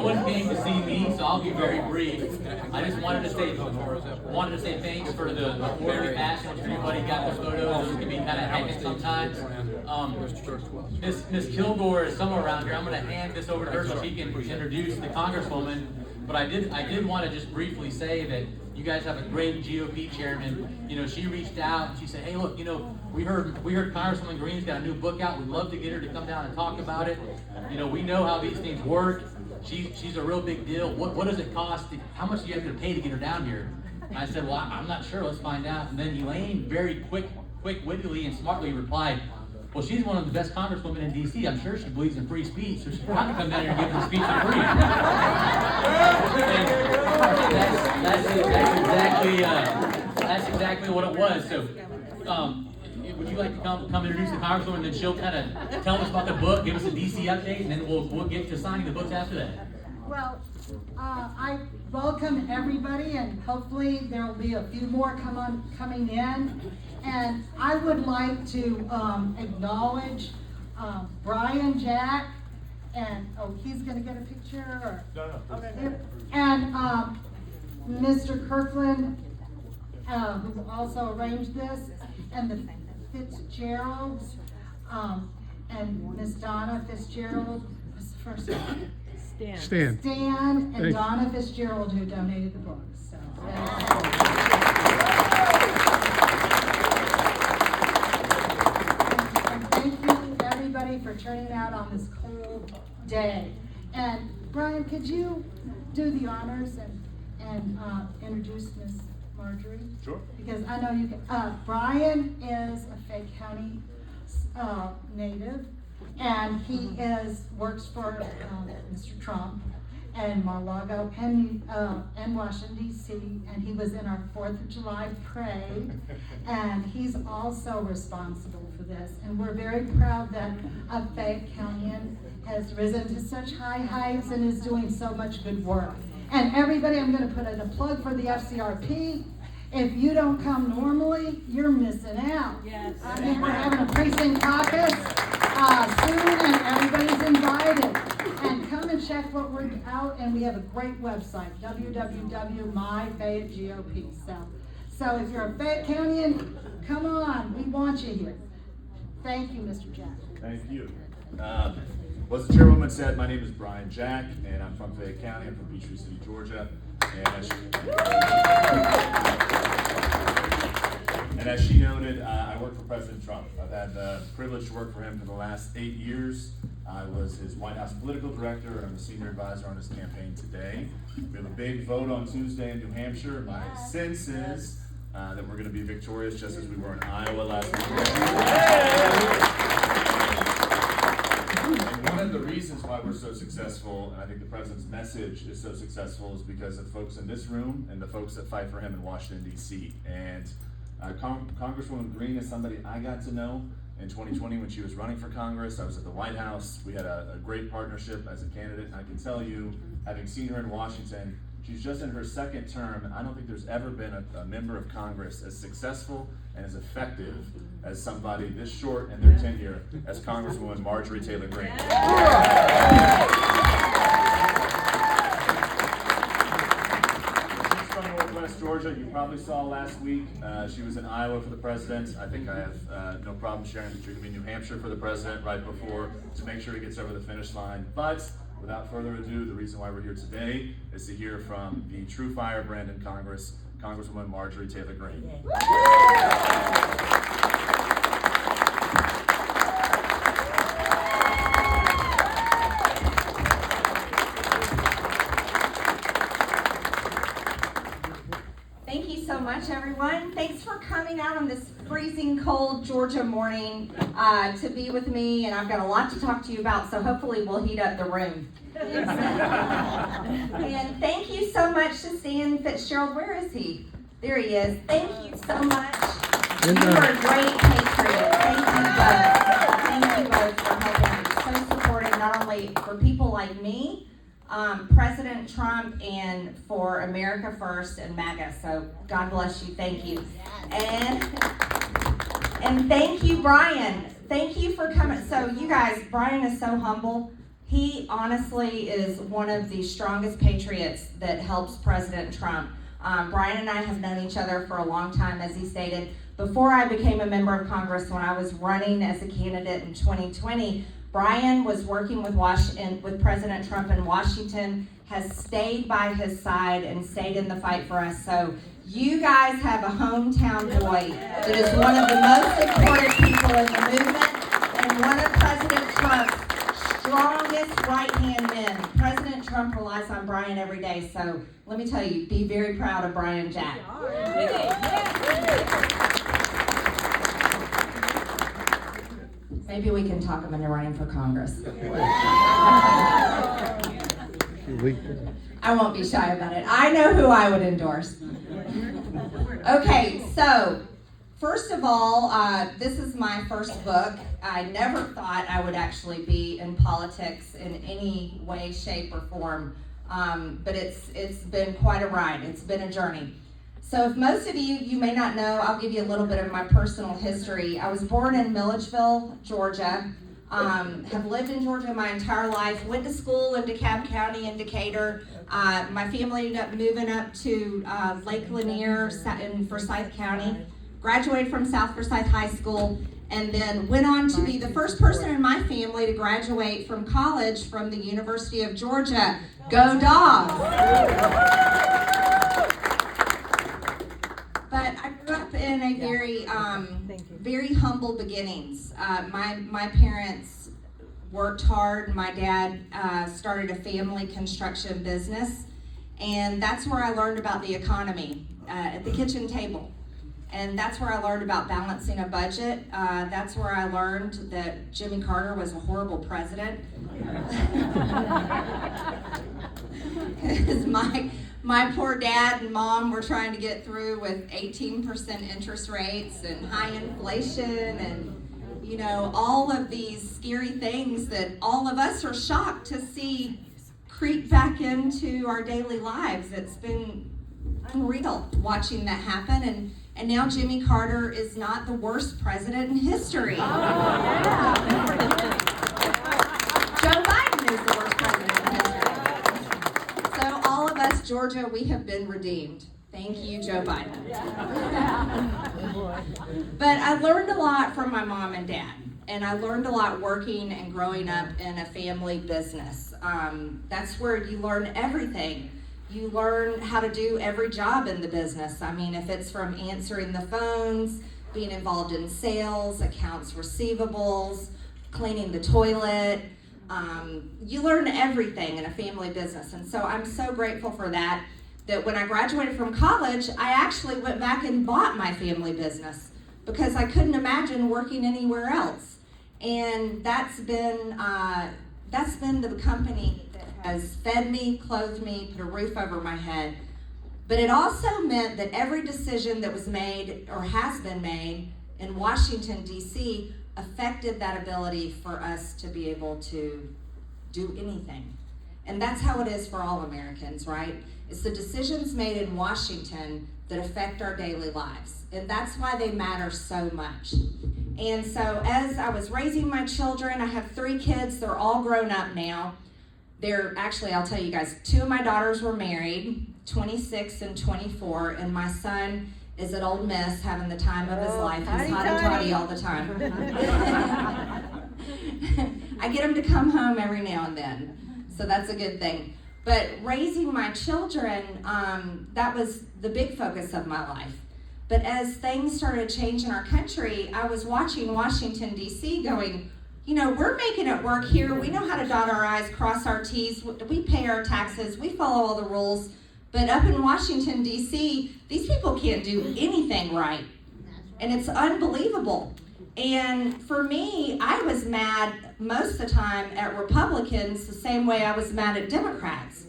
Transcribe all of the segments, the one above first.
one came to see me, so I'll be very brief. I just wanted to say thanks for the very passion. Everybody got the photos. Those can be kind of hectic sometimes. Miss Kilgore is somewhere around here. I'm going to hand this over to her so she can introduce the Congresswoman. But I did want to just briefly say that you guys have a great GOP chairman. You know, she reached out and she said, "Hey, look, you know, we heard Congresswoman Greene's got a new book out. We'd love to get her to come down and talk about it. You know, we know how these things work. She's a real big deal. What does it cost? How much do you have to pay to get her down here?" And I said, "Well, I'm not sure. Let's find out." And then Elaine very quick-wittedly and smartly replied, "Well, she's one of the best congresswomen in D.C. I'm sure she believes in free speech, so she'll probably come down here and give the speech for free." That's exactly what it was. So, would you like to come introduce the Congresswoman, and then she'll kind of tell us about the book, give us a D.C. update, and then we'll get to signing the books after that. Well, I welcome everybody, and hopefully there will be a few more coming in. And I would like to acknowledge Brian, Jack, and he's going to get a picture. Or, No. okay. And Mr. Kirkland, who also arranged this, and the Fitzgeralds, and Miss Donna Fitzgerald, what's the first name? Stan. Stan and Thanks. Donna Fitzgerald, who donated the books. So, and thank you everybody for turning out on this cold day. And Brian, could you do the honors and introduce Miss Marjorie? Sure. Because I know you can. Brian is a Fayette County native, and he works for Mr. Trump and Mar-a-Lago and Washington D.C. and he was in our 4th of July parade, and he's also responsible for this. And we're very proud that a Fayette Countian has risen to such high heights and is doing so much good work. And everybody, I'm going to put in a plug for the FCRP. If you don't come normally, you're missing out. Yes. I mean, we're having a precinct caucus soon, and everybody's invited. And come and check what we're out, and we have a great website, www.myfayettegop. So if you're a Fayette Countian, come on, we want you here. Thank you, Mr. Jack. Thank you. As the chairwoman said, my name is Brian Jack, and I'm from Fayette County. I'm from Peachtree City, Georgia. And as she noted, I work for President Trump. I've had the privilege to work for him for the last 8 years. I was his White House political director, and I'm a senior advisor on his campaign today. We have a big vote on Tuesday in New Hampshire. My sense is that we're going to be victorious, just as we were in Iowa last week. And one of the reasons why we're so successful, and I think the president's message is so successful, is because of folks in this room and the folks that fight for him in Washington, D.C. And Congresswoman Greene is somebody I got to know in 2020 when she was running for Congress. I was at the White House. We had a great partnership as a candidate, and I can tell you, having seen her in Washington, she's just in her second term, and I don't think there's ever been a member of Congress as successful and as effective as somebody this short in their tenure as Congresswoman Marjorie Taylor Greene. She's from Northwest Georgia. You probably saw last week. She was in Iowa for the president. I think I have no problem sharing that you're going to be in New Hampshire for the president right before to make sure he gets over the finish line. But without further ado, the reason why we're here today is to hear from the true firebrand in Congress, Congresswoman Marjorie Taylor Greene. Thank you so much, everyone. Thanks for coming out on this freezing cold Georgia morning to be with me, and I've got a lot to talk to you about, so hopefully we'll heat up the room. And thank you so much to Stan Fitzgerald. Where is he? There he is. Thank you so much. You are a great patriot. Thank you both. Thank you both for helping, so supporting not only for people like me, President Trump, and for America First and MAGA. So God bless you. Thank you. And thank you, Brian. Thank you for coming. So you guys, Brian is so humble. He honestly is one of the strongest patriots that helps President Trump. Brian and I have known each other for a long time, as he stated. Before I became a member of Congress, when I was running as a candidate in 2020, Brian was working with President Trump in Washington, has stayed by his side and stayed in the fight for us. So you guys have a hometown boy that is one of the most important people in the movement and one of President Trump's strongest right-hand men. President Trump relies on Brian every day, so let me tell you, be very proud of Brian Jack. Maybe we can talk him into running for Congress. I won't be shy about it. I know who I would endorse. Okay, so first of all, this is my first book. I never thought I would actually be in politics in any way, shape, or form, but it's been quite a ride. It's been a journey. So if most of you may not know, I'll give you a little bit of my personal history. I was born in Milledgeville, Georgia. Have lived in Georgia my entire life. Went to school in DeKalb County in Decatur. My family ended up moving up to Lake Lanier in Forsyth County. Graduated from South Forsyth High School, and then went on to be the first person in my family to graduate from college from the University of Georgia. Go Dogs! But I grew up in a very humble beginnings. My parents worked hard. My dad started a family construction business, and that's where I learned about the economy at the kitchen table. And that's where I learned about balancing a budget. That's where I learned that Jimmy Carter was a horrible president. Because my poor dad and mom were trying to get through with 18% interest rates and high inflation and, you know, all of these scary things that all of us are shocked to see creep back into our daily lives. It's been unreal watching that happen, and now Jimmy Carter is not the worst president in history. Joe Biden is the worst president in history. So all of us, Georgia, we have been redeemed. Thank you, Joe Biden. But I learned a lot from my mom and dad, and I learned a lot working and growing up in a family business. That's where you learn everything. You learn how to do every job in the business. I mean, if it's from answering the phones, being involved in sales, accounts receivables, cleaning the toilet, you learn everything in a family business. And so I'm so grateful for that when I graduated from college, I actually went back and bought my family business because I couldn't imagine working anywhere else. And that's been the company has fed me, clothed me, put a roof over my head. But it also meant that every decision that was made or has been made in Washington, D.C. affected that ability for us to be able to do anything. And that's how it is for all Americans, right? It's the decisions made in Washington that affect our daily lives. And that's why they matter so much. And so as I was raising my children, I have 3 kids, they're all grown up now. I'll tell you guys, 2 of my daughters were married, 26 and 24, and my son is at Ole Miss having the time of his life. He's hotty-toddy all the time. I get him to come home every now and then, so that's a good thing. But raising my children, that was the big focus of my life. But as things started to change in our country, I was watching Washington, D.C. going, you know, we're making it work here. We know how to dot our I's, cross our T's. We pay our taxes. We follow all the rules. But up in Washington, D.C., these people can't do anything right. And it's unbelievable. And for me, I was mad most of the time at Republicans the same way I was mad at Democrats.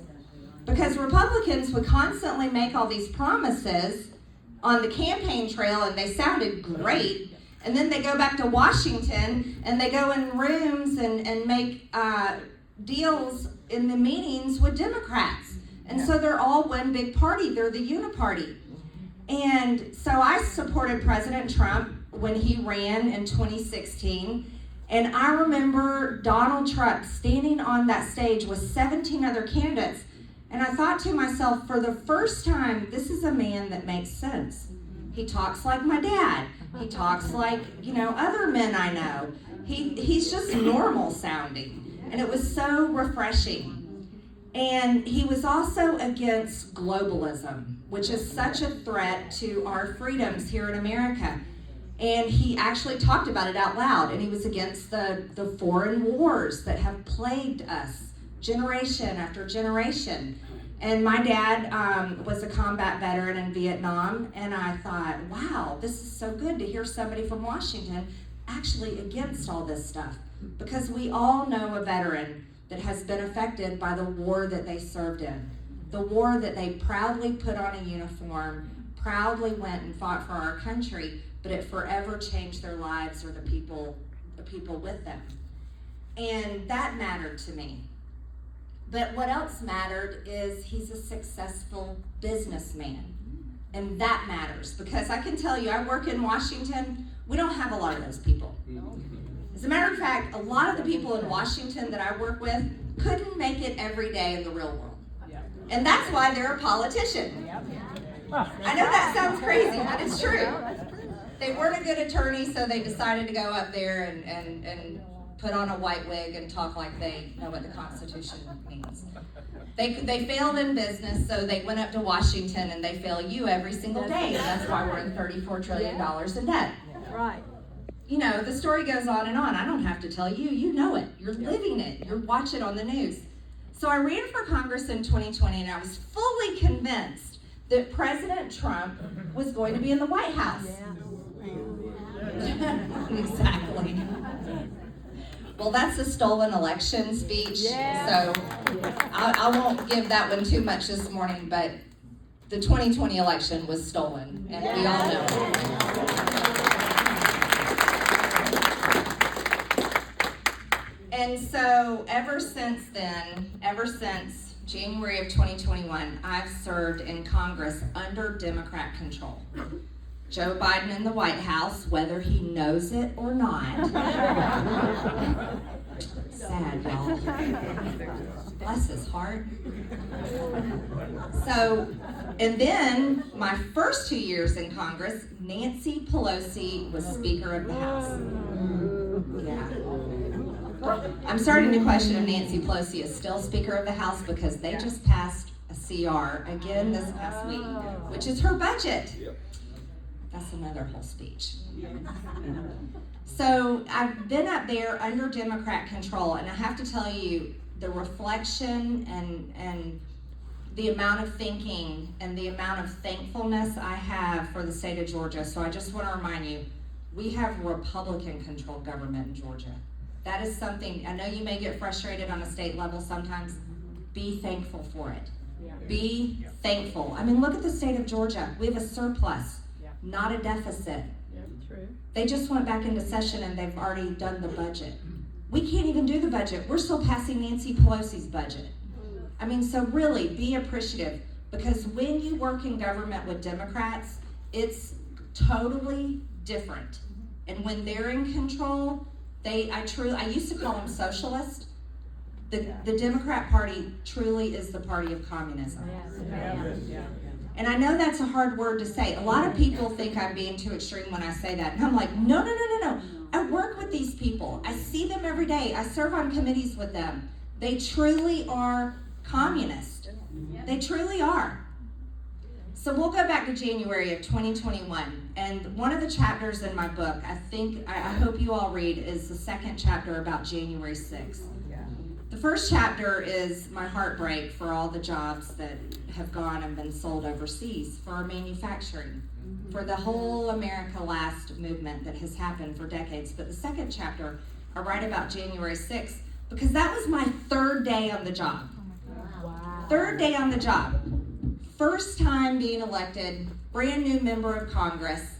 Because Republicans would constantly make all these promises on the campaign trail, and they sounded great. And then they go back to Washington and they go in rooms and make deals in the meetings with Democrats. And so they're all one big party. They're the uniparty. And so I supported President Trump when he ran in 2016. And I remember Donald Trump standing on that stage with 17 other candidates. And I thought to myself, for the first time, this is a man that makes sense. He talks like my dad. He talks like, other men I know. He's just normal sounding. And it was so refreshing. And he was also against globalism, which is such a threat to our freedoms here in America. And he actually talked about it out loud. And he was against the foreign wars that have plagued us generation after generation. And my dad was a combat veteran in Vietnam, and I thought, wow, this is so good to hear somebody from Washington actually against all this stuff, because we all know a veteran that has been affected by the war that they served in, the war that they proudly put on a uniform, proudly went and fought for our country, but it forever changed their lives or the people with them. And that mattered to me. But what else mattered is he's a successful businessman. And that matters, because I can tell you, I work in Washington, we don't have a lot of those people. As a matter of fact, a lot of the people in Washington that I work with couldn't make it every day in the real world. And that's why they're a politician. I know that sounds crazy, but it's true. They weren't a good attorney, so they decided to go up there and put on a white wig and talk like they know what the Constitution means. They failed in business, so they went up to Washington and they fail you every single day. That's why we're in $34 trillion in debt. Right. The story goes on and on. I don't have to tell you. You know it. You're living it. You're watching on the news. So I ran for Congress in 2020, and I was fully convinced that President Trump was going to be in the White House. Exactly. Well, that's a stolen election speech, so I won't give that one too much this morning, but the 2020 election was stolen, and we all know it. And so ever since then, ever since January of 2021, I've served in Congress under Democrat control. Joe Biden in the White House, whether he knows it or not. Sad, y'all. Bless his heart. So, and then my first 2 years in Congress, Nancy Pelosi was Speaker of the House. Yeah. I'm starting to question if Nancy Pelosi is still Speaker of the House, because they just passed a CR again this past week, which is her budget. That's another whole speech. So I've been up there under Democrat control, and I have to tell you, the reflection and the amount of thinking and the amount of thankfulness I have for the state of Georgia. So I just want to remind you, we have Republican-controlled government in Georgia. That is something, I know you may get frustrated on a state level sometimes. Be thankful for it. Be thankful. I mean, look at the state of Georgia. We have a surplus. Not a deficit. True. They just went back into session and they've already done the budget. We can't even do the budget. We're still passing Nancy Pelosi's budget. I mean, so really be appreciative, because when you work in government with Democrats, it's totally different. And when they're in control, I used to call them socialist. The Democrat Party truly is the party of communism. And I know that's a hard word to say. A lot of people think I'm being too extreme when I say that. And I'm like, no. I work with these people. I see them every day. I serve on committees with them. They truly are communist. They truly are. So we'll go back to January of 2021. And one of the chapters in my book, I hope you all read, is the second chapter about January 6th. The first chapter is my heartbreak for all the jobs that have gone and been sold overseas, for our manufacturing, for the whole America Last movement that has happened for decades. But the second chapter, I write about January 6th, because that was my third day on the job. Wow. Third day on the job. First time being elected, brand new member of Congress.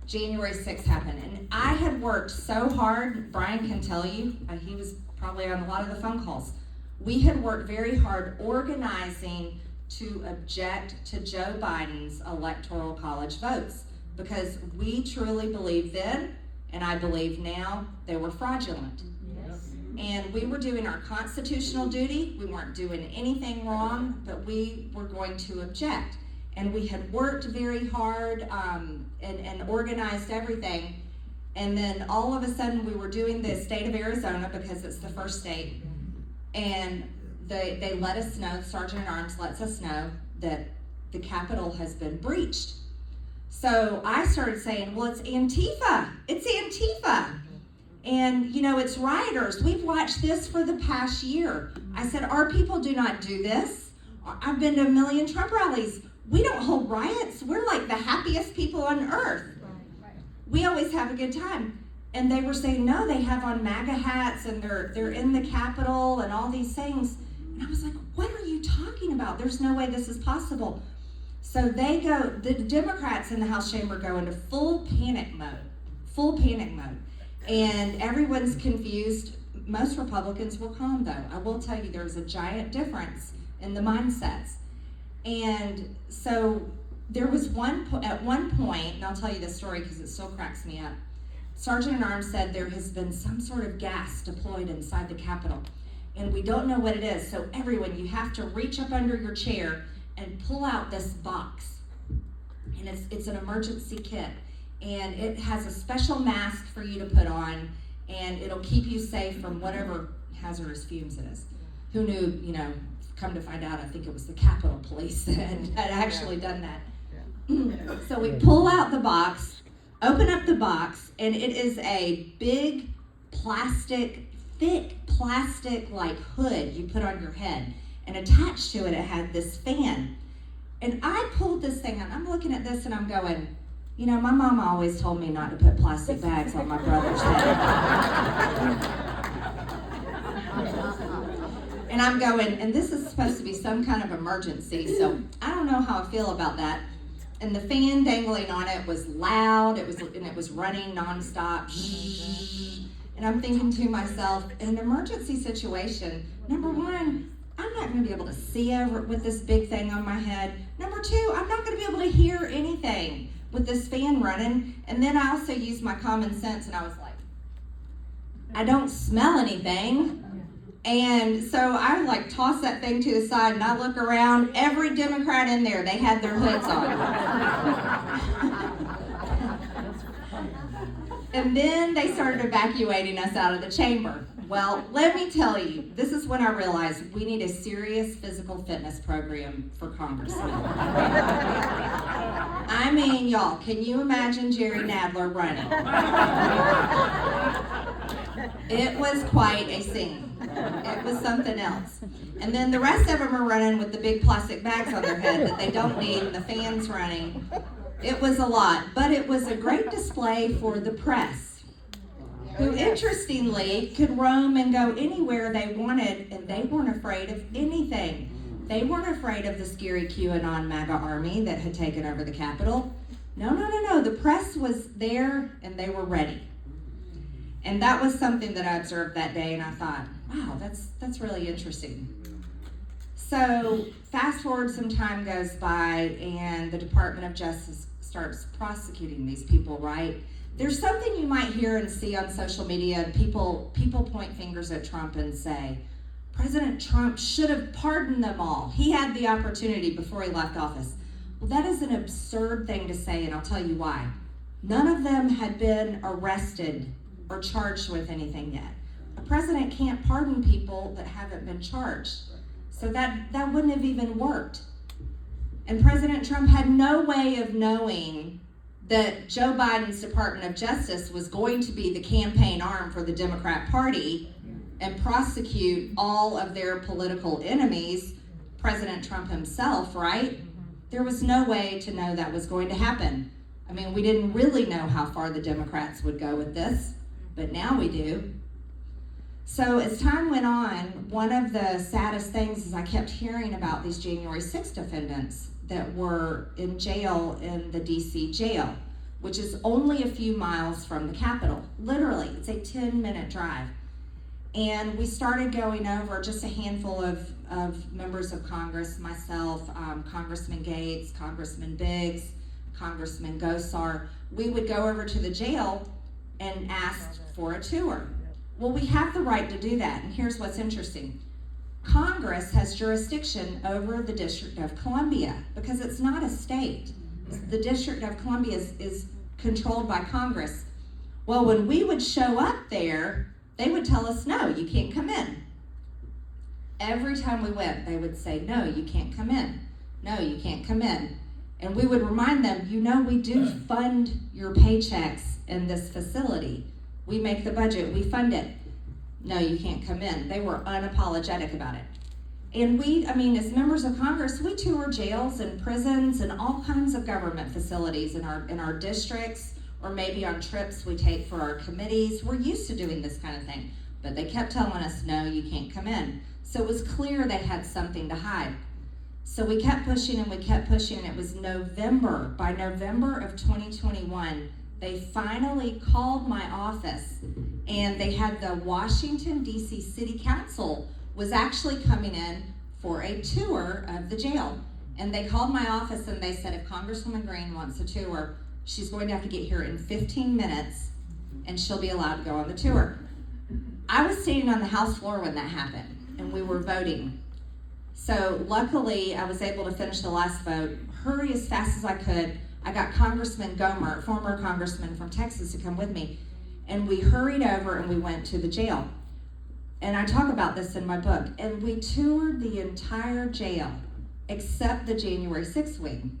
January 6th happened. And I had worked so hard, Brian can tell you, he was probably on a lot of the phone calls. We had worked very hard organizing to object to Joe Biden's electoral college votes, because we truly believed then And I believe now they were fraudulent. And we were doing our constitutional duty. We weren't doing anything wrong, but we were going to object. And we had worked very hard and organized everything. And then all of a sudden we were doing the state of Arizona because it's the first state. And they let us know, Sergeant at Arms lets us know that the Capitol has been breached. So I started saying, well, it's Antifa. It's Antifa. And, you know, it's rioters. We've watched this for the past year. I said, our people do not do this. I've been to a million Trump rallies. We don't hold riots. We're like the happiest people on earth. We always have a good time. And they were saying, no, they have on MAGA hats and they're in the Capitol and all these things. And I was like, what are you talking about? There's no way this is possible. So they go, the Democrats in the House chamber go into full panic mode. And everyone's confused. Most Republicans were calm though. I will tell you, there was a giant difference in the mindsets. And so there was at one point, and I'll tell you this story because it still cracks me up. Sergeant at Arms said there has been some sort of gas deployed inside the Capitol, and we don't know what it is. So everyone, you have to reach up under your chair and pull out this box. And it's an emergency kit. And it has a special mask for you to put on, and it'll keep you safe from whatever hazardous fumes it is. Who knew, you know, come to find out, I think it was the Capitol Police that had actually done that. So we pull out the box, open up the box, and it is a big plastic, thick plastic like hood you put on your head. And attached to it, it had this fan. And I pulled this thing out. I'm looking at this and I'm going, you know, my mama always told me not to put plastic bags on my brother's head. And I'm going, and this is supposed to be some kind of emergency, so I don't know how I feel about that. And the fan dangling on it was loud, and it was running nonstop. And I'm thinking to myself, in an emergency situation, number one, I'm not going to be able to see over with this big thing on my head. Number two, I'm not going to be able to hear anything with this fan running. And then I also used my common sense, and I was like, I don't smell anything. And so I like toss that thing to the side, and I look around. Every Democrat in there, they had their hoods on. And then they started evacuating us out of the chamber. Well, let me tell you, this is when I realized we need a serious physical fitness program for congressmen. I mean, y'all, can you imagine Jerry Nadler running? It was quite a scene. It was something else. And then the rest of them are running with the big plastic bags on their head that they don't need, and the fans running. It was a lot, but it was a great display for the press, who interestingly could roam and go anywhere they wanted, and they weren't afraid of anything. They weren't afraid of the scary QAnon MAGA army that had taken over the Capitol. No. The press was there, and they were ready. And that was something that I observed that day, and I thought, wow, that's really interesting. So fast forward, some time goes by, and the Department of Justice starts prosecuting these people, right? There's something you might hear and see on social media, and people point fingers at Trump and say, President Trump should have pardoned them all. He had the opportunity before he left office. Well, that is an absurd thing to say, and I'll tell you why. None of them had been arrested or charged with anything yet. A president can't pardon people that haven't been charged. So that wouldn't have even worked. And President Trump had no way of knowing that Joe Biden's Department of Justice was going to be the campaign arm for the Democrat Party and prosecute all of their political enemies, President Trump himself, right? There was no way to know that was going to happen. I mean, we didn't really know how far the Democrats would go with this, but now we do. So as time went on, one of the saddest things is I kept hearing about these January 6th defendants that were in jail in the DC jail, which is only a few miles from the Capitol. Literally, it's a 10-minute drive. And we started going over, just a handful of members of Congress, myself, Congressman Gates, Congressman Biggs, Congressman Gosar. We would go over to the jail, and asked for a tour. Well, we have the right to do that, and here's what's interesting. Congress has jurisdiction over the District of Columbia because it's not a state. The District of Columbia is controlled by Congress. Well, when we would show up there, they would tell us, no, you can't come in. Every time we went, they would say, no, you can't come in. No, you can't come in. And we would remind them, you know, we do fund your paychecks in this facility. We make the budget, we fund it. No, you can't come in. They were unapologetic about it. And as members of Congress, we tour jails and prisons and all kinds of government facilities in our districts, or maybe on trips we take for our committees. We're used to doing this kind of thing. But they kept telling us, no, you can't come in. So it was clear they had something to hide. So we kept pushing and we kept pushing, and it was November. By November of 2021, they finally called my office, and they had the Washington, D.C. City Council was actually coming in for a tour of the jail. And they called my office and they said, if Congresswoman Greene wants a tour, she's going to have to get here in 15 minutes and she'll be allowed to go on the tour. I was standing on the House floor when that happened, and we were voting. So luckily, I was able to finish the last vote, hurry as fast as I could. I got Congressman Gomer, former congressman from Texas, to come with me. And we hurried over and we went to the jail. And I talk about this in my book. And we toured the entire jail, except the January 6th wing.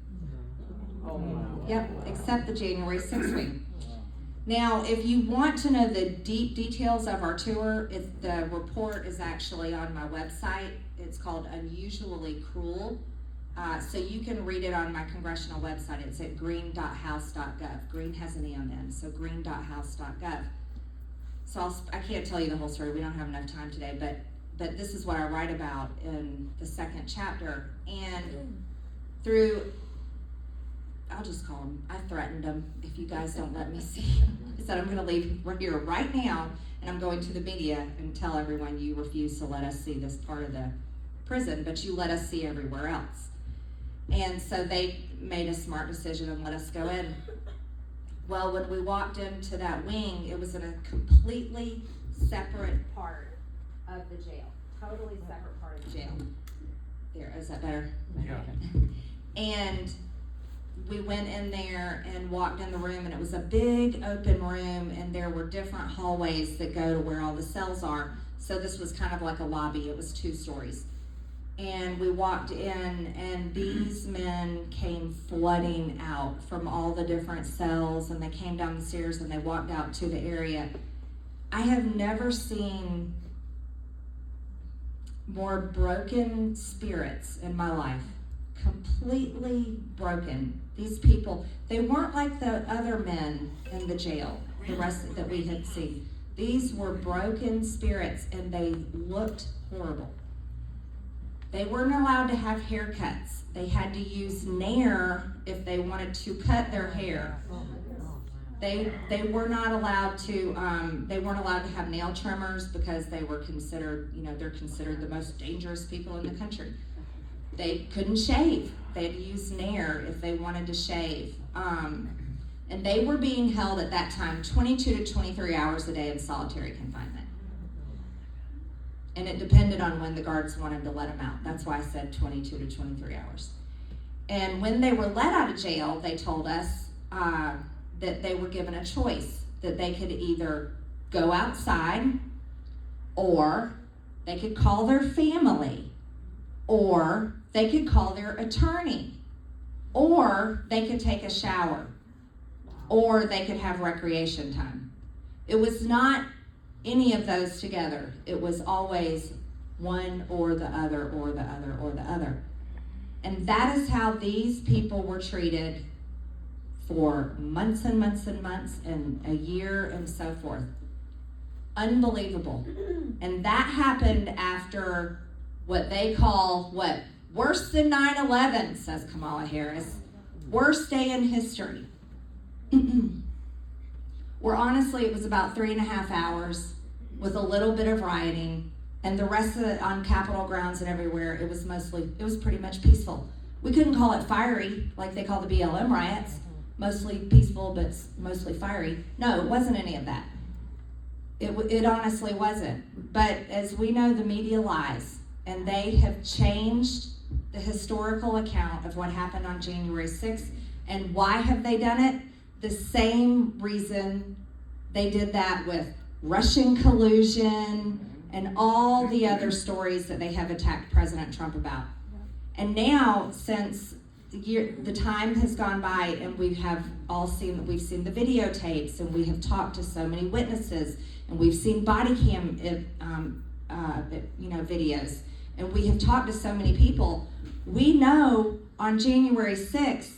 Yep, except the January 6th wing. Now, if you want to know the deep details of our tour, the report is actually on my website. It's called Unusually Cruel. So you can read it on my congressional website. It's at green.house.gov. Greene has an E on the end, so green.house.gov. So I can't tell you the whole story. We don't have enough time today, but this is what I write about in the second chapter. And I'll just call him. I threatened him if you guys don't let me see him. I said, I'm going to leave here right now, and I'm going to the media and tell everyone you refuse to let us see this part of the prison, but you let us see everywhere else. And so they made a smart decision and let us go in. Well, when we walked into that wing, it was in a completely separate part of the jail. Totally separate part of the jail. There, is that better? Yeah. And we went in there and walked in the room, and it was a big open room, and there were different hallways that go to where all the cells are. So this was kind of like a lobby. It was 2 stories. And we walked in, and these men came flooding out from all the different cells, and they came down the stairs and they walked out to the area. I have never seen more broken spirits in my life. Completely broken. These people, they weren't like the other men in the jail, the rest that we had seen. These were broken spirits, and they looked horrible. They weren't allowed to have haircuts. They had to use Nair if they wanted to cut their hair. They were not allowed to. They weren't allowed to have nail trimmers because they were considered. They're considered the most dangerous people in the country. They couldn't shave. They had to use Nair if they wanted to shave. And they were being held at that time 22 to 23 hours a day in solitary confinement. And it depended on when the guards wanted to let them out. That's why I said 22 to 23 hours. And when they were let out of jail, they told us that they were given a choice, that they could either go outside, or they could call their family, or they could call their attorney, or they could take a shower, or they could have recreation time. It was not any of those together. It was always one or the other, or the other, or the other. And that is how these people were treated for months and months and months, and a year and so forth. Unbelievable. And that happened after what they call, worse than 9/11, says Kamala Harris. Worst day in history. Where honestly it was about 3.5 hours with a little bit of rioting, and the rest of it on Capitol grounds and everywhere, it was pretty much peaceful. We couldn't call it fiery like they call the BLM riots, mostly peaceful but mostly fiery. No, it wasn't any of that. It honestly wasn't. But as we know, the media lies, and they have changed the historical account of what happened on January 6th. And why have they done it? The same reason they did that with Russian collusion and all the other stories that they have attacked President Trump about. And now, since the time has gone by, and we've seen the videotapes, and we have talked to so many witnesses, and we've seen body cam videos, and we have talked to so many people. We know on January 6th,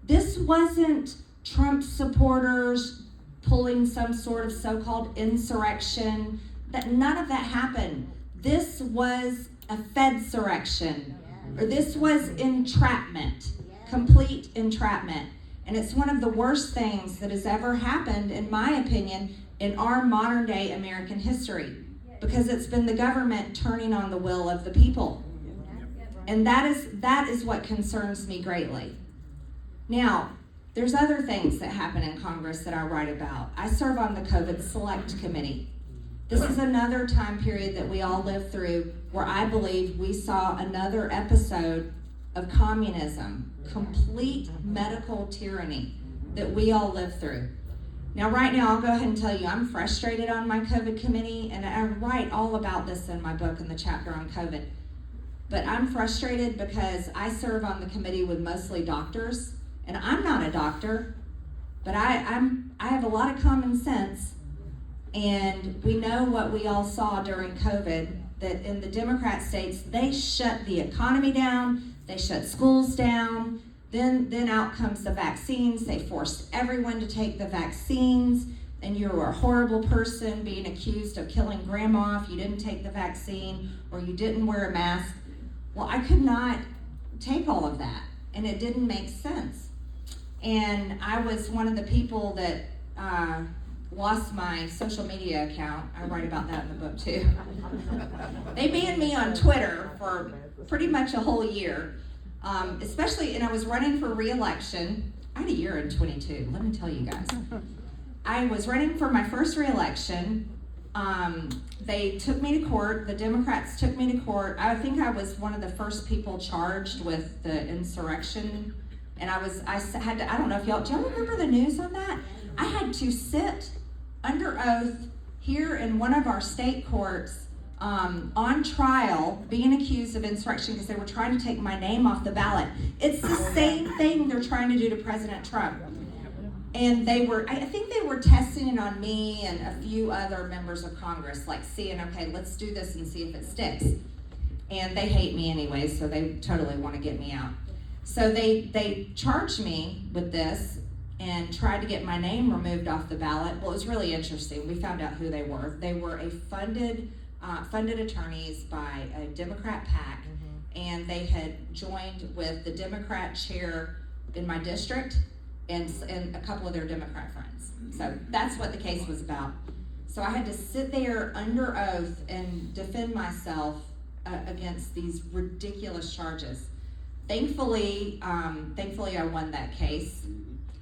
this wasn't Trump supporters pulling some sort of so-called insurrection. That none of that happened. This was a Fedsurrection, or this was entrapment, complete entrapment. And it's one of the worst things that has ever happened, in my opinion, in our modern day American history, because it's been the government turning on the will of the people. And that is what concerns me greatly. Now, there's other things that happen in Congress that I write about. I serve on the COVID Select Committee. This is another time period that we all lived through where I believe we saw another episode of communism, complete medical tyranny that we all lived through. Now, right now, I'll go ahead and tell you, I'm frustrated on my COVID committee, and I write all about this in my book in the chapter on COVID. But I'm frustrated because I serve on the committee with mostly doctors, and I'm not a doctor, but I have a lot of common sense, and we know what we all saw during COVID, that in the Democrat states, they shut the economy down, they shut schools down, then out comes the vaccines. They forced everyone to take the vaccines, and you were a horrible person being accused of killing grandma if you didn't take the vaccine or you didn't wear a mask. Well, I could not take all of that, and it didn't make sense. And I was one of the people that lost my social media account. I write about that in the book too. They banned me on Twitter for pretty much a whole year. Especially, and I was running for re-election. I had a year in 22, let me tell you guys. I was running for my first re-election. They took me to court, the Democrats took me to court. I think I was one of the first people charged with the insurrection. And I had to, I don't know if do y'all remember the news on that? I had to sit under oath here in one of our state courts on trial, being accused of insurrection because they were trying to take my name off the ballot. It's the same thing they're trying to do to President Trump. And I think they were testing it on me and a few other members of Congress, like seeing, okay, let's do this and see if it sticks. And they hate me anyway, so they totally want to get me out. So they charged me with this and tried to get my name removed off the ballot. Well, it was really interesting. We found out who they were. They were a funded attorneys by a Democrat PAC, and they had joined with the Democrat chair in my district and a couple of their Democrat friends. So that's what the case was about. So I had to sit there under oath and defend myself against these ridiculous charges. Thankfully, I won that case.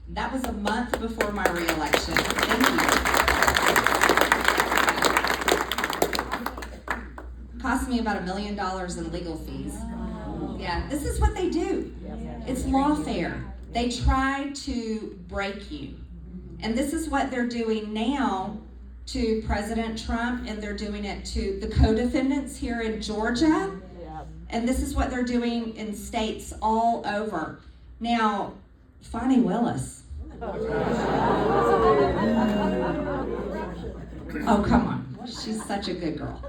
That was a month before my re-election. Thank you. Cost me about $1 million in legal fees. Yeah, this is what they do. It's lawfare. They try to break you. And this is what they're doing now to President Trump, and they're doing it to the co-defendants here in Georgia. And this is what they're doing in states all over. Now, Fani Willis. Oh, come on. She's such a good girl.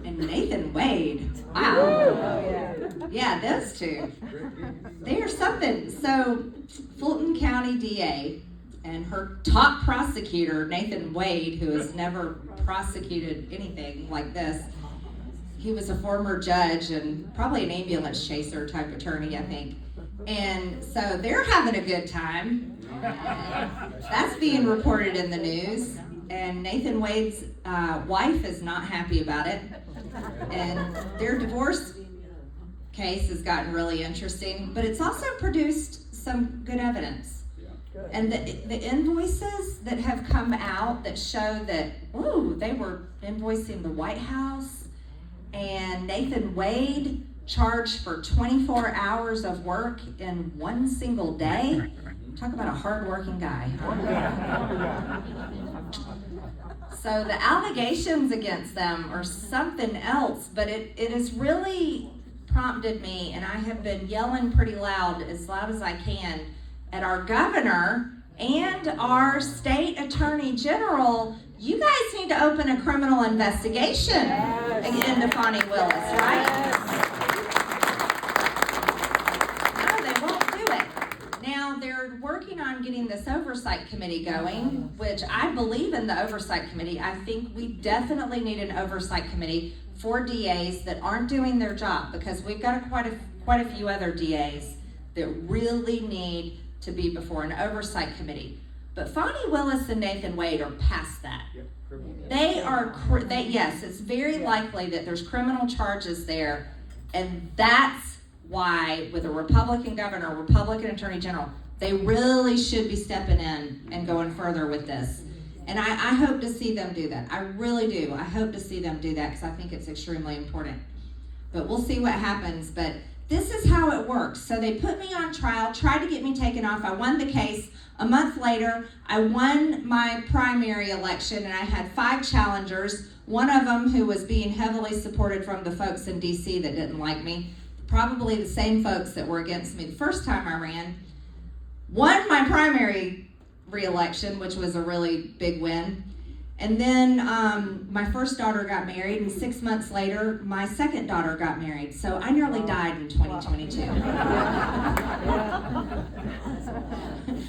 And Nathan Wade. Wow. Yeah, those two. They are something. So, Fulton County DA and her top prosecutor, Nathan Wade, who has never prosecuted anything like this. He was a former judge and probably an ambulance chaser type attorney, I think. And so they're having a good time. That's being reported in the news. And Nathan Wade's wife is not happy about it. And their divorce case has gotten really interesting, but it's also produced some good evidence. And the invoices that have come out that show that, ooh, they were invoicing the White House, and Nathan Wade charged for 24 hours of work in one single day. Talk about a hard-working guy. So the allegations against them are something else, but it has really prompted me, and I have been yelling pretty loud as I can, at our governor and our state attorney general. You guys need to open a criminal investigation into Fani Willis, right? No, they won't do it. Now, they're working on getting this oversight committee going, which I believe in the oversight committee. I think we definitely need an oversight committee for DAs that aren't doing their job, because we've got quite a few other DAs that really need to be before an oversight committee. But Fani Willis and Nathan Wade are past that. Yes, it's very likely that there's criminal charges there, and that's why, with a Republican governor, Republican attorney general, they really should be stepping in and going further with this. And I hope to see them do that. I really do. I hope to see them do that, because I think it's extremely important. But we'll see what happens. But this is how it works. So they put me on trial, tried to get me taken off. I won the case. A month later, I won my primary election, and I had 5 challengers. One of them, who was being heavily supported from the folks in D.C. that didn't like me, probably the same folks that were against me the first time I ran, won my primary re-election, which was a really big win. And then my first daughter got married, and 6 months later, my second daughter got married. So I nearly died in 2022.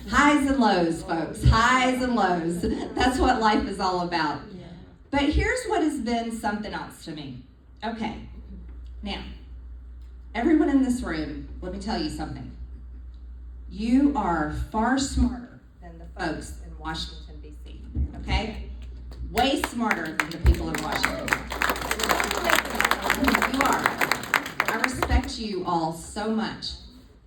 Highs and lows, folks. Highs and lows. That's what life is all about. But here's what has been something else to me. Okay. Now, everyone in this room, let me tell you something. You are far smarter than the folks in Washington, D.C. Okay? Way smarter than the people in Washington. You are. I respect you all so much.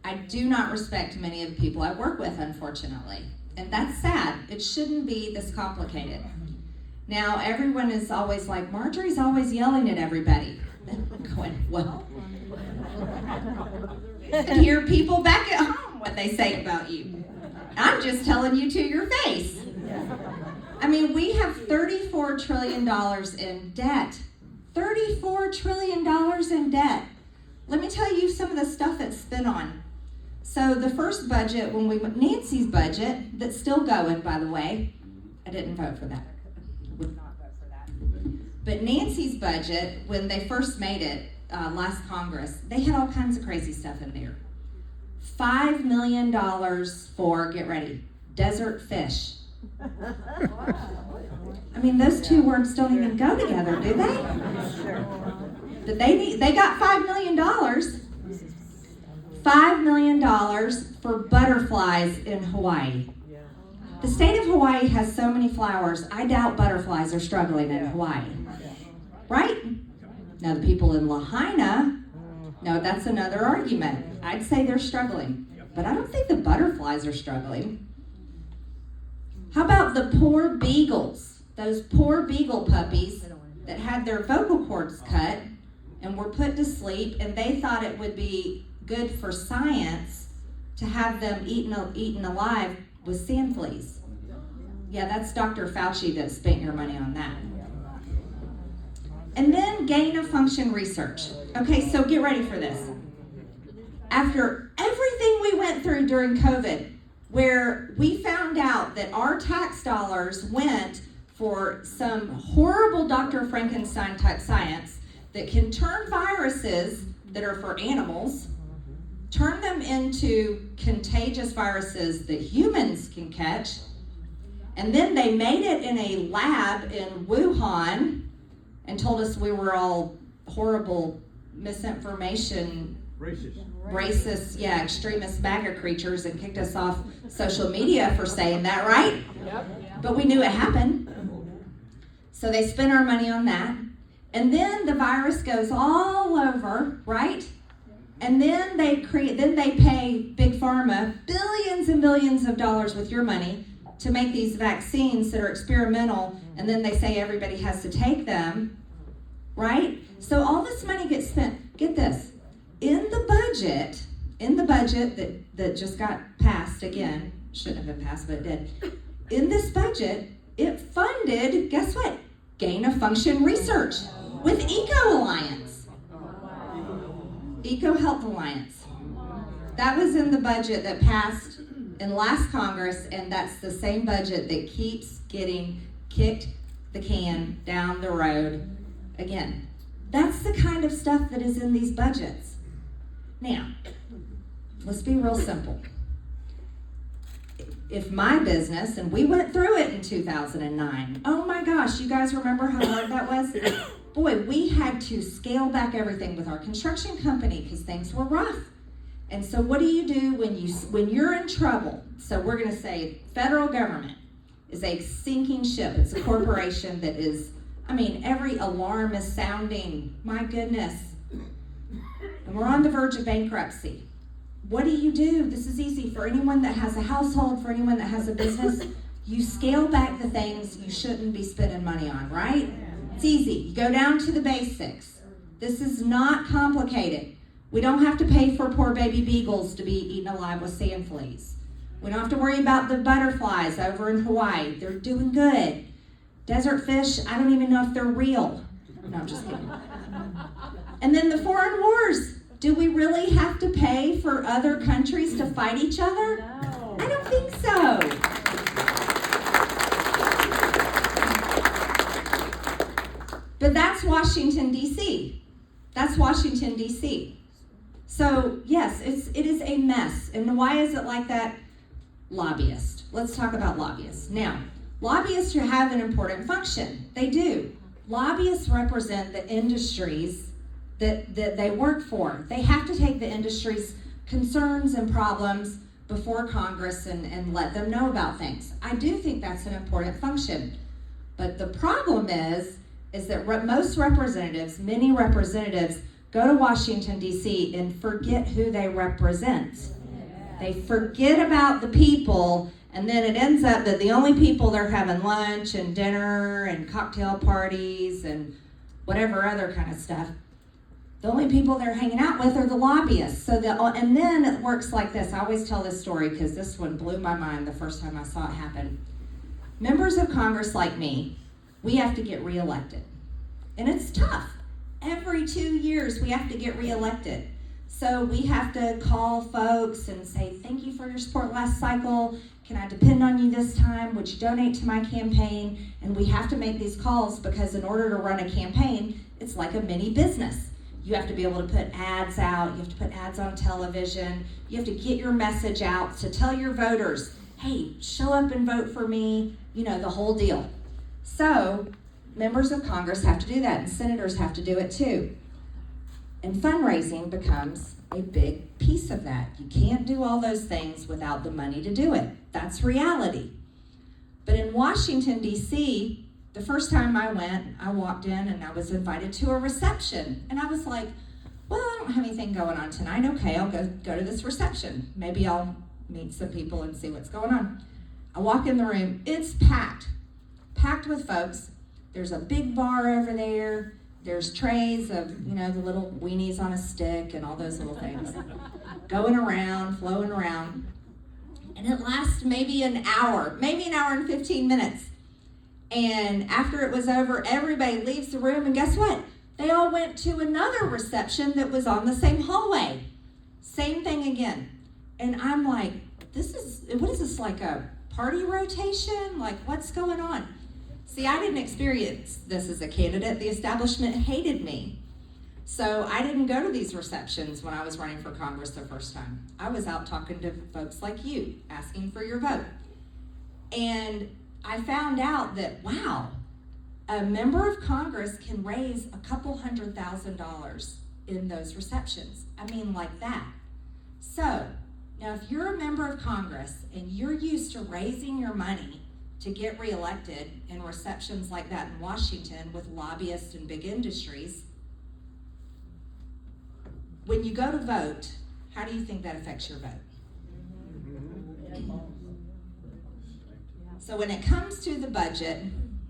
I do not respect many of the people I work with, unfortunately. And that's sad. It shouldn't be this complicated. Now, everyone is always like, Marjorie's always yelling at everybody. I'm going, well, and hear people back at home what they say about you. I'm just telling you to your face. I mean, we have $34 trillion in debt. $34 trillion in debt. Let me tell you some of the stuff that's spent on. So the first budget, Nancy's budget, that's still going, by the way. I didn't vote for that. Would not vote for that. But Nancy's budget, when they first made it last Congress, they had all kinds of crazy stuff in there. $5 million for, get ready, desert fish. I mean, those two words don't even go together, do they? But they got $5 million. $5 million for butterflies in Hawaii. The state of Hawaii has so many flowers, I doubt butterflies are struggling in Hawaii. Right? Now the people in Lahaina, no, that's another argument. I'd say they're struggling. But I don't think the butterflies are struggling. How about the poor beagles? Those poor beagle puppies that had their vocal cords cut and were put to sleep, and they thought it would be good for science to have them eaten alive with sand fleas. Yeah, that's Dr. Fauci that spent your money on that. And then gain of function research. Okay, so get ready for this. After everything we went through during COVID, where we found out that our tax dollars went for some horrible Dr. Frankenstein type science that can turn viruses that are for animals, turn them into contagious viruses that humans can catch, and then they made it in a lab in Wuhan and told us we were all horrible misinformation, racist, extremist MAGA creatures, and kicked us off social media for saying that, right? Yep. But we knew it happened. So they spent our money on that. And then the virus goes all over, right? And then they pay Big Pharma billions and billions of dollars with your money to make these vaccines that are experimental, and then they say everybody has to take them, right? So all this money gets spent. Get this, in the budget that just got passed again, shouldn't have been passed, but it did. In this budget, it funded, guess what? Gain of function research with Eco Alliance. Eco Health Alliance. That was in the budget that passed in last Congress, and that's the same budget that keeps getting kicked the can down the road again. That's the kind of stuff that is in these budgets. Now, let's be real simple. If my business, and we went through it in 2009, oh my gosh, you guys remember how hard that was? Boy, we had to scale back everything with our construction company because things were rough. And so what do you do when you're in trouble? So we're going to say federal government is a sinking ship. It's a corporation that is, every alarm is sounding. My goodness. And we're on the verge of bankruptcy. What do you do? This is easy for anyone that has a household, for anyone that has a business. You scale back the things you shouldn't be spending money on, right? It's easy. You go down to the basics. This is not complicated. We don't have to pay for poor baby beagles to be eaten alive with sand fleas. We don't have to worry about the butterflies over in Hawaii. They're doing good. Desert fish, I don't even know if they're real. No, I'm just kidding. And then the foreign wars. Do we really have to pay for other countries to fight each other? No. I don't think so. But that's Washington, D.C. That's Washington, D.C. So, yes, it is a mess. And why is it like that? Lobbyists. Let's talk about lobbyists. Now, lobbyists have an important function. They do. Lobbyists represent the industries that they work for. They have to take the industry's concerns and problems before Congress and let them know about things. I do think that's an important function. But the problem is that many representatives, go to Washington, D.C. and forget who they represent. They forget about the people, and then it ends up that the only people they're having lunch and dinner and cocktail parties and whatever other kind of stuff, the only people they're hanging out with are the lobbyists. And then it works like this. I always tell this story because this one blew my mind the first time I saw it happen. Members of Congress like me, we have to get reelected. And it's tough. Every 2 years we have to get reelected. So we have to call folks and say, thank you for your support last cycle. Can I depend on you this time? Would you donate to my campaign? And we have to make these calls because in order to run a campaign, it's like a mini business. You have to be able to put ads out. You have to put ads on television. You have to get your message out to tell your voters, hey, show up and vote for me, the whole deal. So members of Congress have to do that, and senators have to do it too. And fundraising becomes a big piece of that. You can't do all those things without the money to do it. That's reality. But in Washington, D.C., the first time I went, I walked in and I was invited to a reception. And I was like, well, I don't have anything going on tonight. Okay, I'll go to this reception. Maybe I'll meet some people and see what's going on. I walk in the room. It's packed with folks. There's a big bar over there. There's trays of, the little weenies on a stick and all those little things going around, flowing around. And it lasts maybe an hour and 15 minutes. And after it was over, everybody leaves the room, and guess what? They all went to another reception that was on the same hallway. Same thing again. And I'm like, what is this, like a party rotation? Like, what's going on? See, I didn't experience this as a candidate. The establishment hated me. So I didn't go to these receptions when I was running for Congress the first time. I was out talking to folks like you, asking for your vote. And I found out that, wow, a member of Congress can raise a couple $100,000 in those receptions. Like that. So, now if you're a member of Congress and you're used to raising your money to get reelected in receptions like that in Washington with lobbyists and big industries, when you go to vote, how do you think that affects your vote? So when it comes to the budget,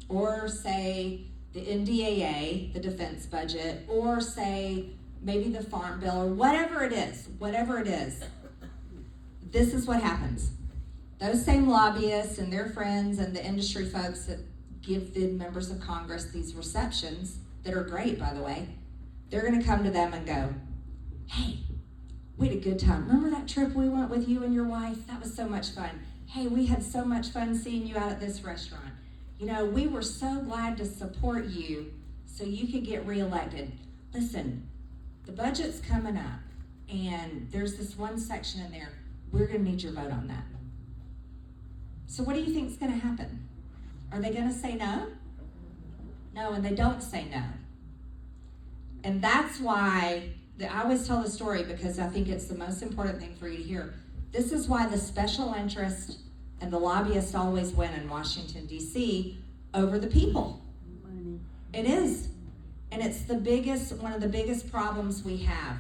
or say the NDAA, the defense budget, or say maybe the farm bill, or whatever it is, this is what happens. Those same lobbyists and their friends and the industry folks that give the members of Congress these receptions, that are great, by the way, they're gonna come to them and go, hey, we had a good time. Remember that trip we went with you and your wife? That was so much fun. Hey, we had so much fun seeing you out at this restaurant. You know, we were so glad to support you so you could get reelected. Listen, the budget's coming up, and there's this one section in there. We're gonna need your vote on that. So what do you think is gonna happen? Are they gonna say no? No, and they don't say no. And that's why I always tell the story, because I think it's the most important thing for you to hear. This is why the special interest and the lobbyists always win in Washington, D.C. over the people. Money. It is. And it's one of the biggest problems we have.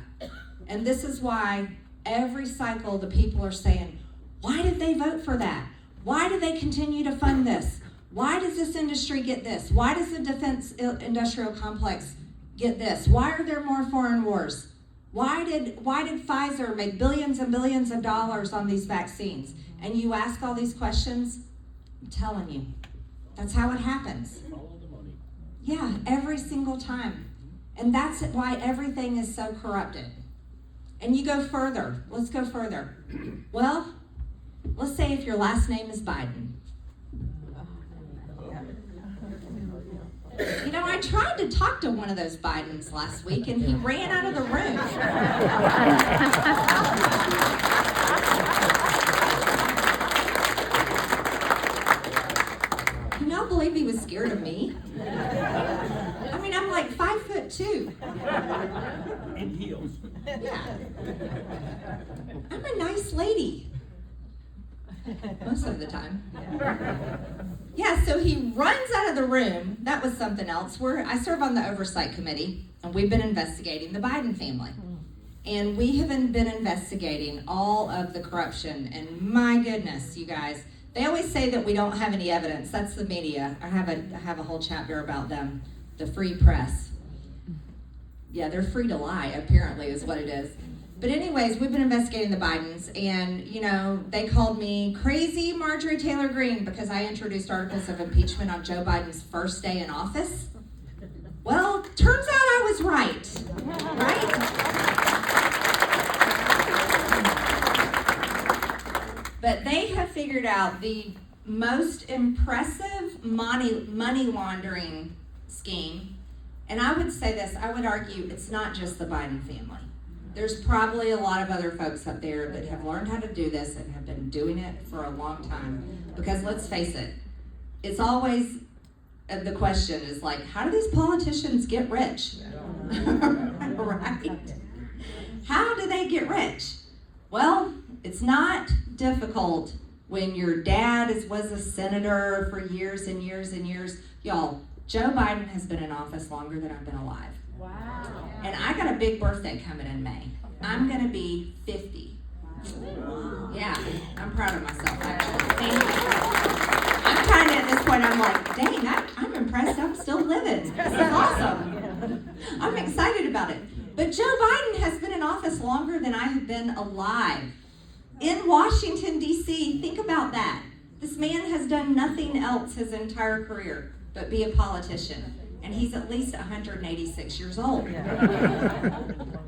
And this is why every cycle the people are saying, why did they vote for that? Why do they continue to fund this? Why does this industry get this? Why does the defense industrial complex get this? Why are there more foreign wars? Why did Pfizer make billions and billions of dollars on these vaccines? And you ask all these questions, I'm telling you, that's how it happens. Follow the money. Yeah, every single time. And that's why everything is so corrupted. And you go further. Let's go further. Well, let's say if your last name is Biden. You know, I tried to talk to one of those Bidens last week, and he ran out of the room. Can y'all believe he was scared of me? I mean, I'm like 5'2". In heels. Yeah. I'm a nice lady. Most of the time. Yeah, so he runs out of the room. That was something else. I serve on the oversight committee, and we've been investigating the Biden family. And we have been investigating all of the corruption. And my goodness, you guys, they always say that we don't have any evidence. That's the media. I have a whole chapter about them, the free press. Yeah, they're free to lie, apparently, is what it is. But anyways, we've been investigating the Bidens, and, you know, they called me crazy Marjorie Taylor Greene because I introduced articles of impeachment on Joe Biden's first day in office. Well, turns out I was right? But they have figured out the most impressive money laundering scheme, and I would say this, I would argue it's not just the Biden family. There's probably a lot of other folks up there that have learned how to do this and have been doing it for a long time. Because let's face it, it's always, the question is like, how do these politicians get rich? Right? How do they get rich? Well, it's not difficult when your dad was a senator for years and years and years. Y'all, Joe Biden has been in office longer than I've been alive. Wow. And I got a big birthday coming in May. I'm gonna be 50. Yeah, I'm proud of myself, actually. Thank you. I'm kind of at this point, I'm like, dang, I'm impressed I'm still living. This is awesome. I'm excited about it. But Joe Biden has been in office longer than I have been alive. In Washington, D.C., think about that. This man has done nothing else his entire career but be a politician. And he's at least 186 years old.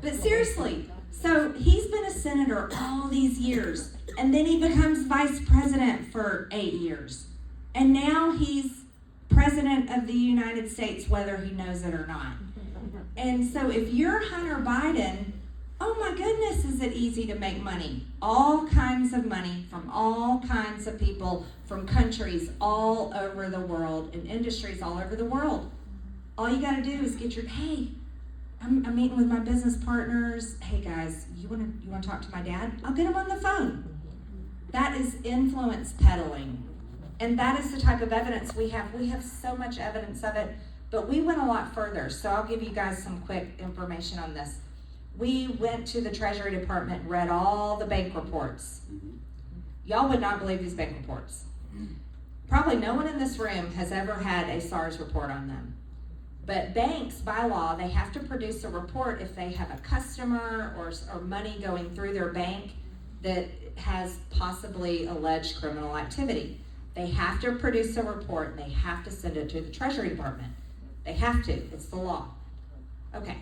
But seriously, so he's been a senator all these years, and then he becomes vice president for 8 years. And now he's president of the United States, whether he knows it or not. And so if you're Hunter Biden, oh my goodness, is it easy to make money? All kinds of money from all kinds of people, from countries all over the world, and industries all over the world. All you got to do is get hey, I'm meeting with my business partners. Hey guys, you want to talk to my dad? I'll get him on the phone. That is influence peddling. And that is the type of evidence we have. We have so much evidence of it, but we went a lot further. So I'll give you guys some quick information on this. We went to the Treasury Department and read all the bank reports. Y'all would not believe these bank reports. Probably no one in this room has ever had a SARS report on them. But banks, by law, they have to produce a report if they have a customer or money going through their bank that has possibly alleged criminal activity. They have to produce a report and they have to send it to the Treasury Department. They have to, it's the law. Okay.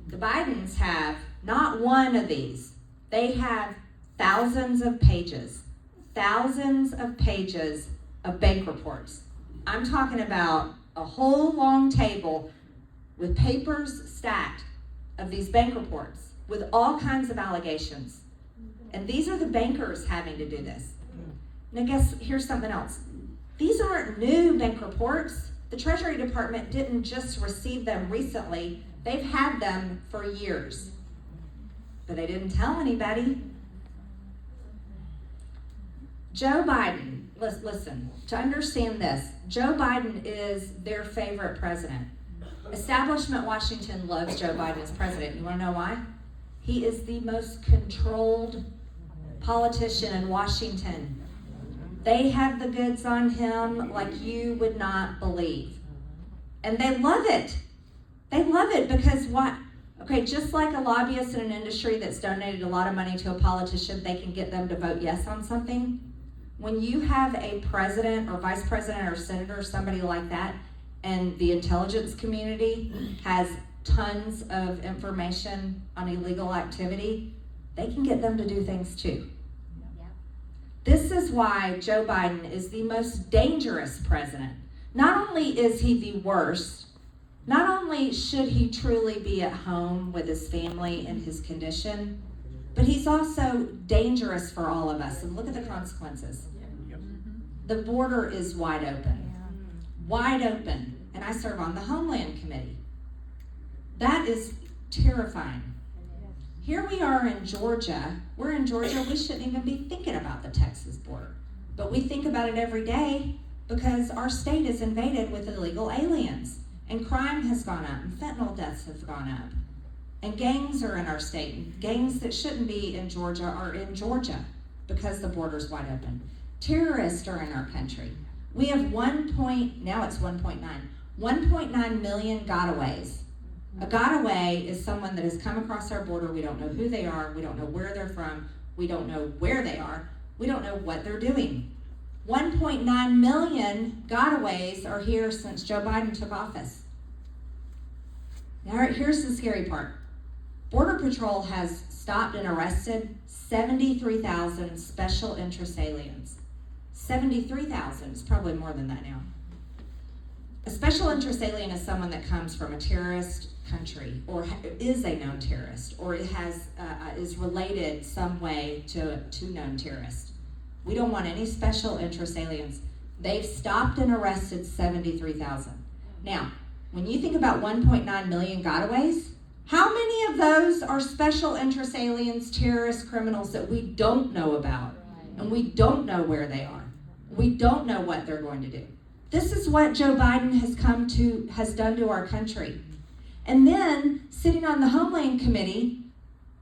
The Bidens have not one of these. They have thousands of pages of bank reports. I'm talking about a whole long table with papers stacked of these bank reports with all kinds of allegations. And these are the bankers having to do this. Now guess, here's something else. These aren't new bank reports. The Treasury Department didn't just receive them recently. They've had them for years. But they didn't tell anybody. Joe Biden, listen, to understand this, Joe Biden is their favorite president. Establishment Washington loves Joe Biden as president. You want to know why? He is the most controlled politician in Washington. They have the goods on him like you would not believe. And they love it. They love it because what? Okay, just like a lobbyist in an industry that's donated a lot of money to a politician, they can get them to vote yes on something. When you have a president or vice president or senator or somebody like that, and the intelligence community has tons of information on illegal activity, they can get them to do things too. This is why Joe Biden is the most dangerous president. Not only is he the worst, not only should he truly be at home with his family and his condition, but he's also dangerous for all of us. And look at the consequences. The border is wide open. Wide open. And I serve on the Homeland Committee. That is terrifying. Here we are in Georgia. We're in Georgia. We shouldn't even be thinking about the Texas border. But we think about it every day because our state is invaded with illegal aliens. And crime has gone up. And fentanyl deaths have gone up. And gangs are in our state. And gangs that shouldn't be in Georgia are in Georgia because the border's wide open. Terrorists are in our country. We have 1.9 million gotaways. A gotaway is someone that has come across our border. We don't know who they are. We don't know where they're from. We don't know where they are. We don't know what they're doing. 1.9 million gotaways are here since Joe Biden took office. Now, here's the scary part. Border Patrol has stopped and arrested 73,000 special interest aliens. 73,000, it's probably more than that now. A special interest alien is someone that comes from a terrorist country, or is a known terrorist, or it has is related some way to known terrorists. We don't want any special interest aliens. They've stopped and arrested 73,000. Now, when you think about 1.9 million gotaways, how many of those are special interest aliens, terrorist criminals that we don't know about, and we don't know where they are? We don't know what they're going to do. This is what Joe Biden has done to our country. And then, sitting on the Homeland Committee,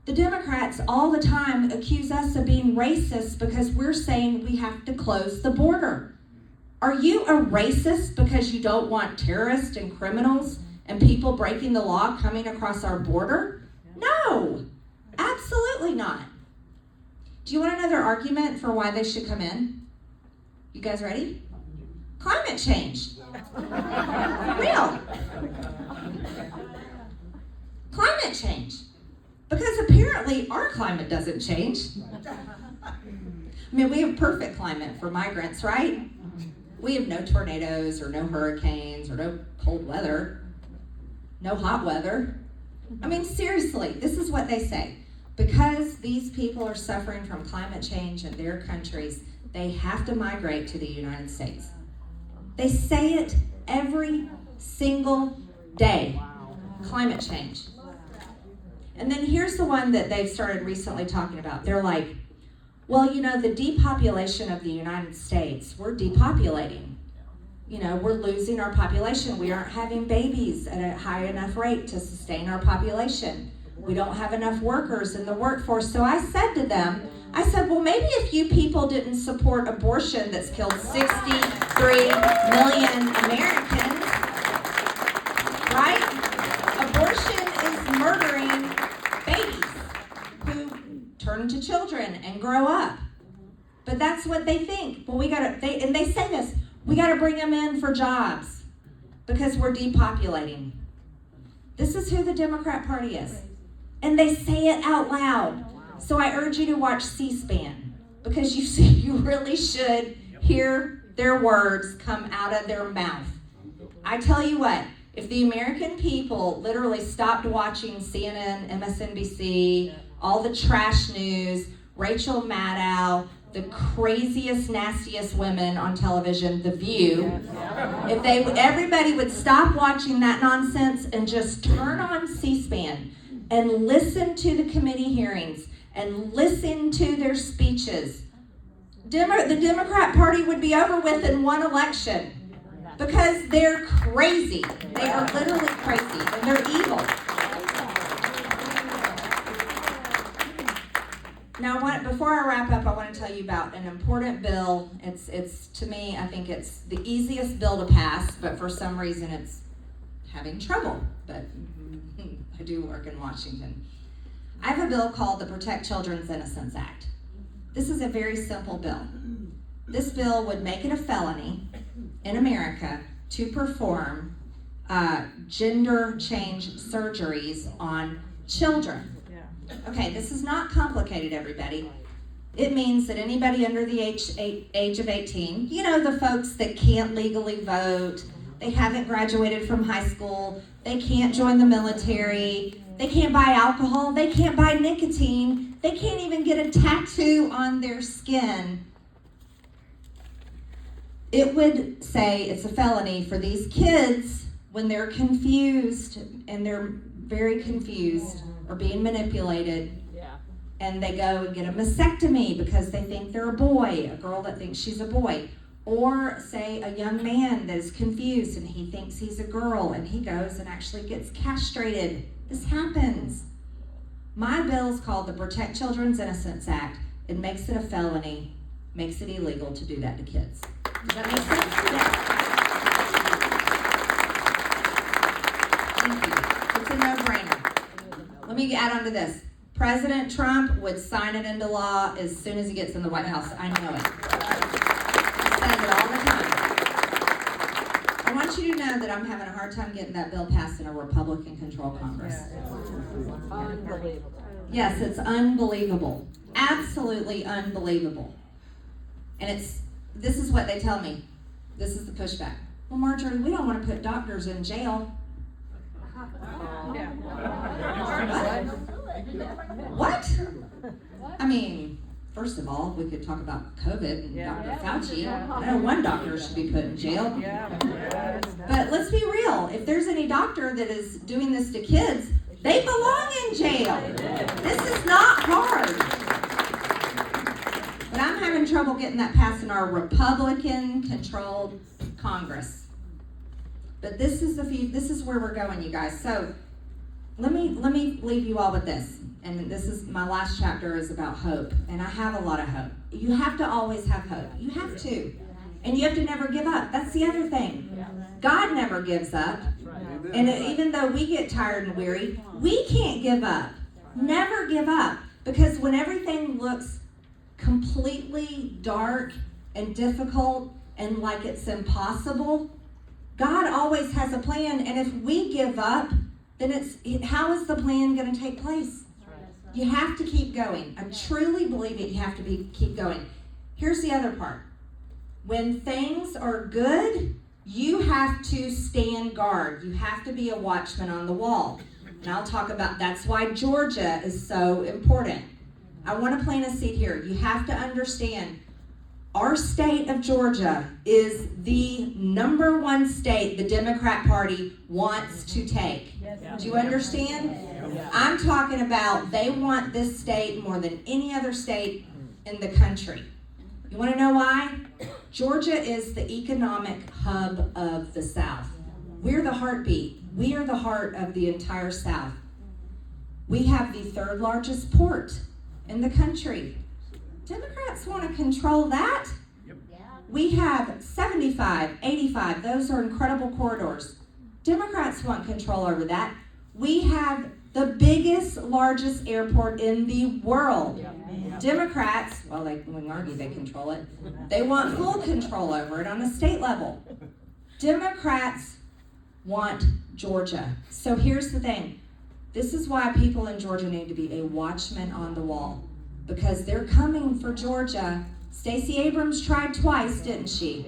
the Democrats all the time accuse us of being racist because we're saying we have to close the border. Are you a racist because you don't want terrorists and criminals and people breaking the law coming across our border? No, absolutely not. Do you want another argument for why they should come in? You guys ready? Climate change. Real. Climate change. Because apparently our climate doesn't change. I mean, we have perfect climate for migrants, right? We have no tornadoes or no hurricanes or no cold weather, no hot weather. I mean, seriously, this is what they say. Because these people are suffering from climate change in their countries, they have to migrate to the United States. They say it every single day. Climate change. And then here's the one that they've started recently talking about. They're like, well, you know, the depopulation of the United States, we're depopulating. You know, we're losing our population. We aren't having babies at a high enough rate to sustain our population. We don't have enough workers in the workforce. So I said to them, I said, well, maybe if you people didn't support abortion that's killed 63 million Americans, right? Abortion is murdering babies who turn to children and grow up. But that's what they think. Well, and they say this, we gotta bring them in for jobs because we're depopulating. This is who the Democrat Party is. And they say it out loud. So I urge you to watch C-SPAN because you really should hear their words come out of their mouth. I tell you what, if the American people literally stopped watching CNN, MSNBC, all the trash news, Rachel Maddow, the craziest, nastiest women on television, The View, if everybody would stop watching that nonsense and just turn on C-SPAN and listen to the committee hearings and listen to their speeches, the Democrat Party would be over with in one election because they're crazy. They are literally crazy and they're evil. Now, before I wrap up, I want to tell you about an important bill. It's to me, I think it's the easiest bill to pass, but for some reason it's having trouble. But I do work in Washington. I have a bill called the Protect Children's Innocence Act. This is a very simple bill. This bill would make it a felony in America to perform gender change surgeries on children. Okay, this is not complicated, everybody. It means that anybody under the age of 18, you know, the folks that can't legally vote, they haven't graduated from high school, they can't join the military, they can't buy alcohol, they can't buy nicotine, they can't even get a tattoo on their skin. It would say it's a felony for these kids when they're confused and they're very confused or being manipulated, and they go and get a mastectomy because they think they're a boy, a girl that thinks she's a boy, or say a young man that is confused and he thinks he's a girl and he goes and actually gets castrated. This happens. My bill is called the Protect Children's Innocence Act. It makes it a felony, makes it illegal to do that to kids. Does that make sense? Yes. Thank you. It's a no-brainer. Let me add on to this. President Trump would sign it into law as soon as he gets in the White House. I know it. He says it all the time. I want you to know that I'm having a hard time getting that bill passed in a Republican-controlled Congress. Yes, it's unbelievable. Absolutely unbelievable. And this is what they tell me. This is the pushback. Well, Marjorie, we don't want to put doctors in jail. What? I mean, first of all, we could talk about COVID and Dr. Fauci. I know one doctor should be put in jail. But let's be real. If there's any doctor that is doing this to kids, they belong in jail. This is not hard. But I'm having trouble getting that passed in our Republican-controlled Congress. But this is where we're going, you guys. So let me leave you all with this. And this is my last chapter is about hope. And I have a lot of hope. You have to always have hope. You have to. And you have to never give up. That's the other thing. God never gives up. And even though we get tired and weary, we can't give up. Never give up. Because when everything looks completely dark and difficult and like it's impossible, God always has a plan. And if we give up, then how is the plan going to take place? You have to keep going. I truly believe it. You have to keep going. Here's the other part. When things are good, you have to stand guard. You have to be a watchman on the wall. And I'll talk about that's why Georgia is so important. I want to plant a seed here. You have to understand our state of Georgia is the number one state the Democrat Party wants to take. Do you understand? I'm talking about they want this state more than any other state in the country. You want to know why? Georgia is the economic hub of the South. We're the heartbeat. We are the heart of the entire South. We have the third largest port in the country. Democrats want to control that. We have 75, 85, those are incredible corridors. Democrats want control over that. We have the biggest, largest airport in the world. Democrats, well, they wouldn't argue they control it. They want full control over it on a state level. Democrats want Georgia. So here's the thing. This is why people in Georgia need to be a watchman on the wall, because they're coming for Georgia. Stacey Abrams tried twice, didn't she?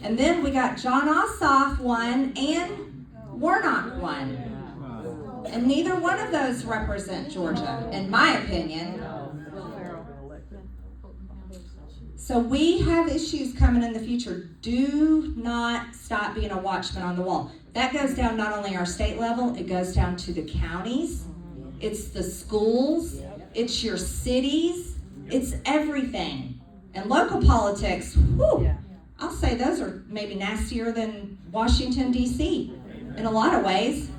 And then we got John Ossoff won and Warnock won. And neither one of those represent Georgia, in my opinion. So we have issues coming in the future. Do not stop being a watchman on the wall. That goes down not only our state level, it goes down to the counties, it's the schools, it's your cities, it's everything. And local politics, whew, I'll say those are maybe nastier than Washington, D.C. in a lot of ways.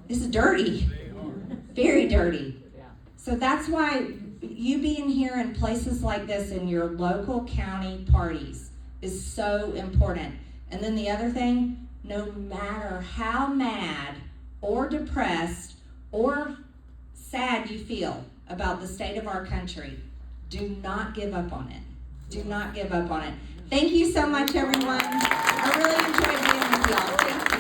This is dirty, very dirty. So that's why you being here in places like this in your local county parties is so important. And then the other thing, no matter how mad or depressed or sad you feel about the state of our country, do not give up on it. Do not give up on it. Thank you so much, everyone. I really enjoyed being with y'all. Thank you.